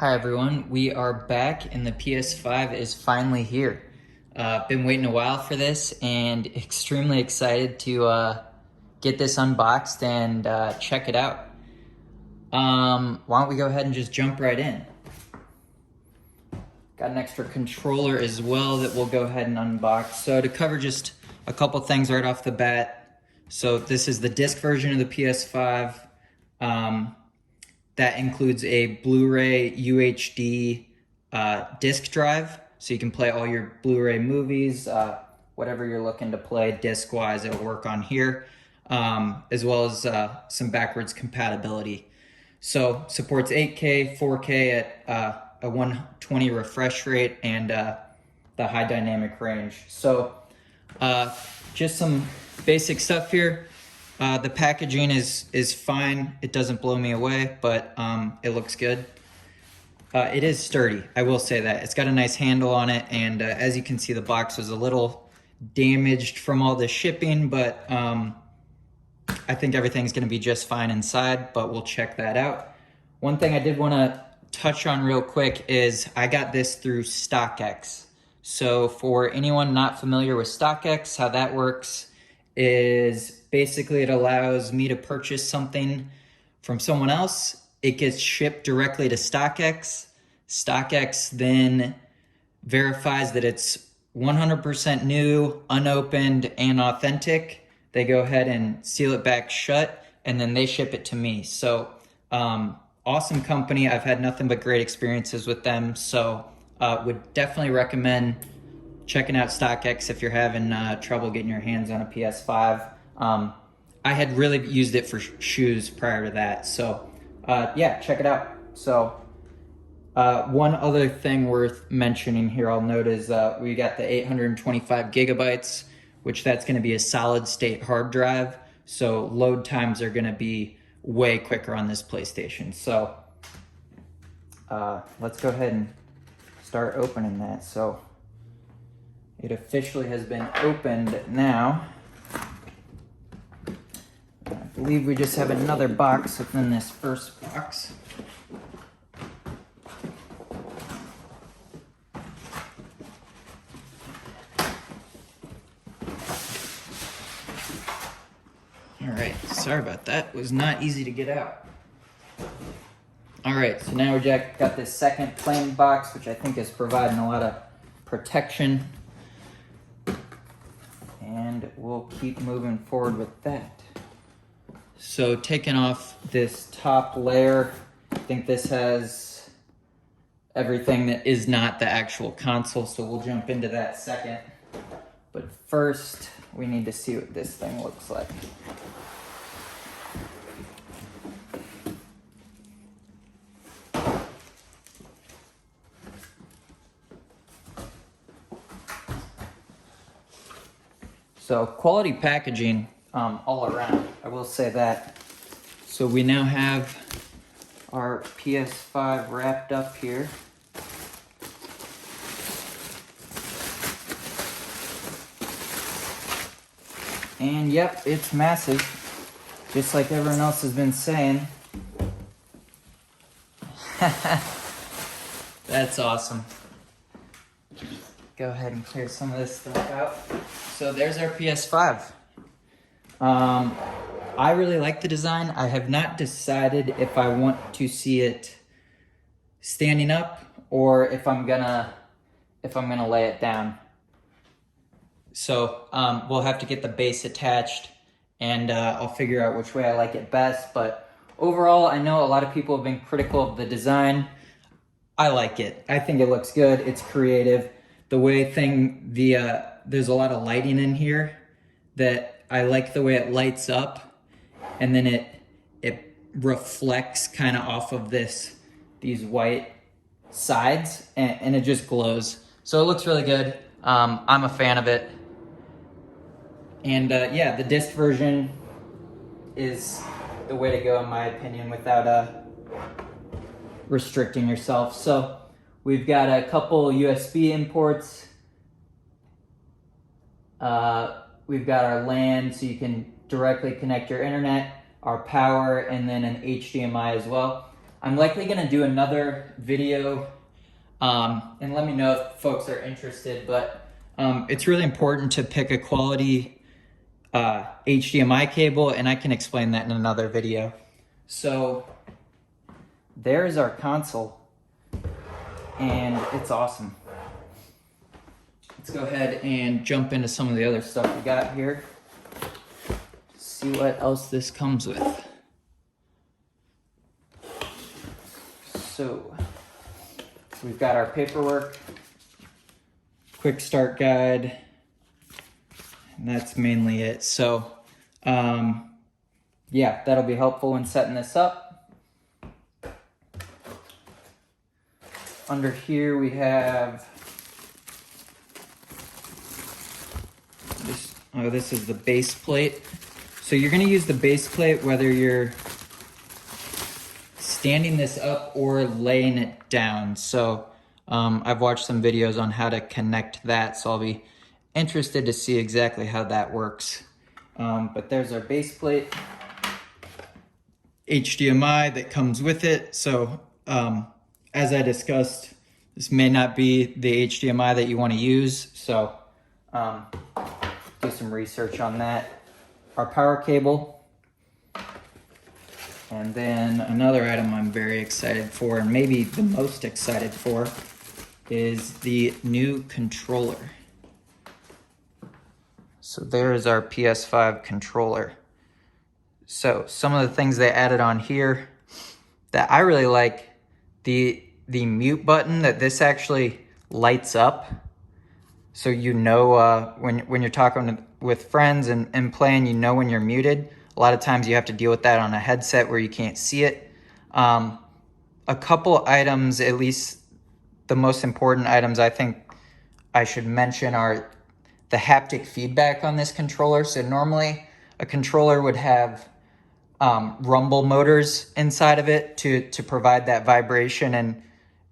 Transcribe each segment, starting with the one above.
Hi everyone, we are back and the PS5 is finally here. Been waiting a while for this and extremely excited to get this unboxed and check it out. Why don't we go ahead and just jump right in. Got an extra controller as well that we'll go ahead and unbox. So to cover just a couple things right off the bat. So this is the disc version of the PS5. That includes a Blu-ray UHD disc drive, so you can play all your Blu-ray movies, whatever you're looking to play disc-wise, it'll work on here, as well as some backwards compatibility. So supports 8K, 4K at a 120 refresh rate and the high dynamic range. So just some basic stuff here. The packaging is fine. It doesn't blow me away, but it looks good. It is sturdy, I will say that. It's got a nice handle on it, and as you can see, the box was a little damaged from all the shipping, but I think everything's gonna be just fine inside, but we'll check that out. One thing I did wanna touch on real quick is I got this through StockX. So for anyone not familiar with StockX, how that works is basically it allows me to purchase something from someone else. It gets shipped directly to StockX. StockX then verifies that it's 100% new, unopened, and authentic. They go ahead and seal it back shut, and then they ship it to me. So awesome company. I've had nothing but great experiences with them. So would definitely recommend checking out StockX if you're having trouble getting your hands on a PS5. I had really used it for shoes prior to that. So yeah, check it out. So one other thing worth mentioning here I'll note is we got the 825 gigabytes, which that's gonna be a solid state hard drive. So load times are gonna be way quicker on this PlayStation. So let's go ahead and start opening that. So it officially has been opened now. I believe we just have another box within this first box. All right, sorry about that. It was not easy to get out. All right, so now we got this second plain box, which I think is providing a lot of protection. And we'll keep moving forward with that. So taking off this top layer, I think this has everything that is not the actual console, so we'll jump into that second. But first, we need to see what this thing looks like. So quality packaging all around, I will say that. So we now have our PS5 wrapped up here. And yep, it's massive, just like everyone else has been saying. That's awesome. Go ahead and clear some of this stuff out. So there's our PS5. I really like the design. I have not decided if I want to see it standing up or if I'm gonna lay it down. So we'll have to get the base attached, and I'll figure out which way I like it best. But overall, I know a lot of people have been critical of the design. I like it. I think it looks good. It's creative. The way there's a lot of lighting in here that I like the way it lights up, and then it reflects kind of off of these white sides, and it just glows. So it looks really good. I'm a fan of it. And yeah, the disc version is the way to go in my opinion without restricting yourself. So we've got a couple USB imports. We've got our LAN, so you can directly connect your internet, our power, and then an HDMI as well. I'm likely gonna do another video, and let me know if folks are interested, but it's really important to pick a quality HDMI cable, and I can explain that in another video. So there's our console, and it's awesome. Let's go ahead and jump into some of the other stuff we got here. See what else this comes with. So we've got our paperwork, quick start guide, and that's mainly it. So yeah, that'll be helpful in setting this up. Under here we have this, this is the base plate. So you're gonna use the base plate whether you're standing this up or laying it down. So I've watched some videos on how to connect that, so I'll be interested to see exactly how that works. But there's our base plate, HDMI that comes with it. So as I discussed, this may not be the HDMI that you want to use, so do some research on that. Our power cable. And then another item I'm very excited for, and maybe the most excited for, is the new controller. So there's our PS5 controller. So some of the things they added on here that I really like, the mute button, that this actually lights up. So you know when you're talking with friends and playing, you know when you're muted. A lot of times you have to deal with that on a headset where you can't see it. A couple items, at least the most important items I think I should mention, are the haptic feedback on this controller. So normally a controller would have rumble motors inside of it to provide that vibration and,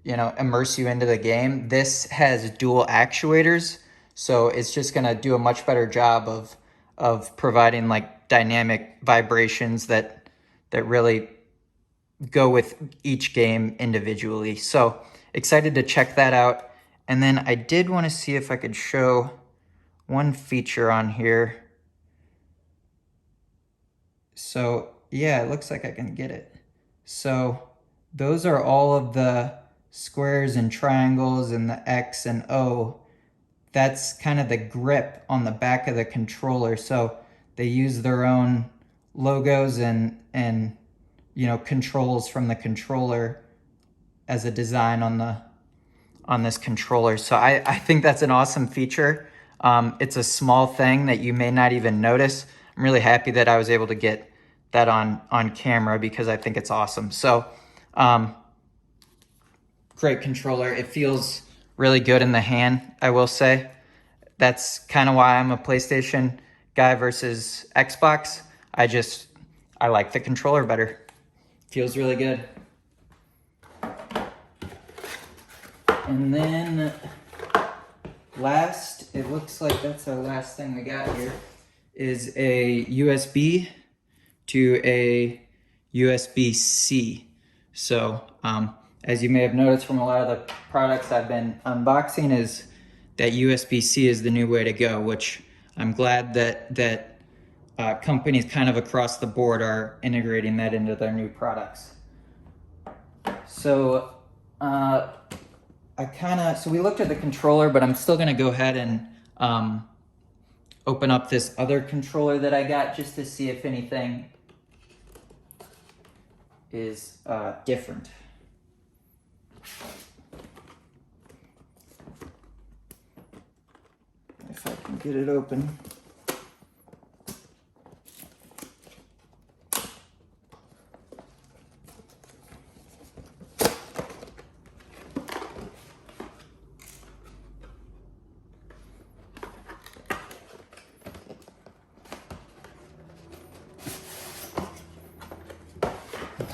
you know, immerse you into the game. This has dual actuators, so it's just gonna do a much better job of providing like dynamic vibrations that really go with each game individually. So excited to check that out. And then I did want to see if I could show one feature on here. So yeah, it looks like I can get it. So those are all of the squares and triangles and the X and O. That's kind of the grip on the back of the controller. So they use their own logos and you know, controls from the controller as a design on this controller. So I think that's an awesome feature. It's a small thing that you may not even notice. I'm really happy that I was able to get that on camera because I think it's awesome. So great controller. It feels really good in the hand, I will say. That's kind of why I'm a PlayStation guy versus Xbox. I like the controller better. Feels really good. And then last, it looks like that's our last thing we got here, is a USB to a USB-C. So as you may have noticed from a lot of the products I've been unboxing, is that USB-C is the new way to go, which I'm glad that companies kind of across the board are integrating that into their new products. So so we looked at the controller, but I'm still gonna go ahead and open up this other controller that I got just to see if anything is different. If I can get it open.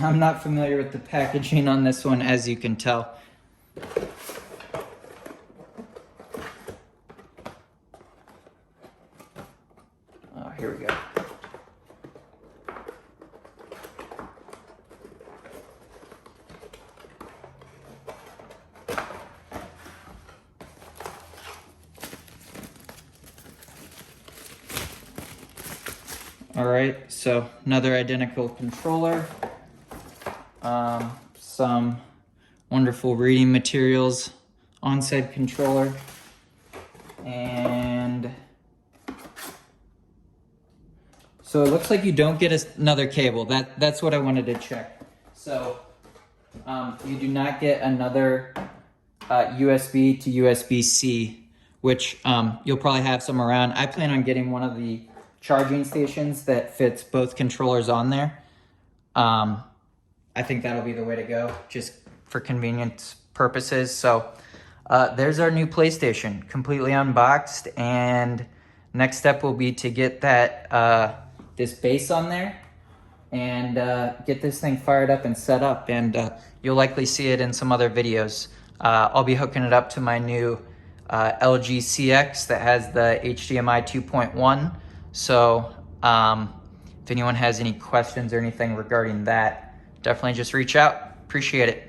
I'm not familiar with the packaging on this one, as you can tell. Oh, here we go. All right, so another identical controller. Some wonderful reading materials on said controller. And so it looks like you don't get another cable. That's what I wanted to check. So you do not get another USB to USB-C, which you'll probably have some around. I plan on getting one of the charging stations that fits both controllers on there. I think that'll be the way to go, just for convenience purposes. So there's our new PlayStation, completely unboxed, and next step will be to get that this base on there and get this thing fired up and set up, and you'll likely see it in some other videos. I'll be hooking it up to my new LG CX that has the HDMI 2.1. So if anyone has any questions or anything regarding that, definitely just reach out. Appreciate it.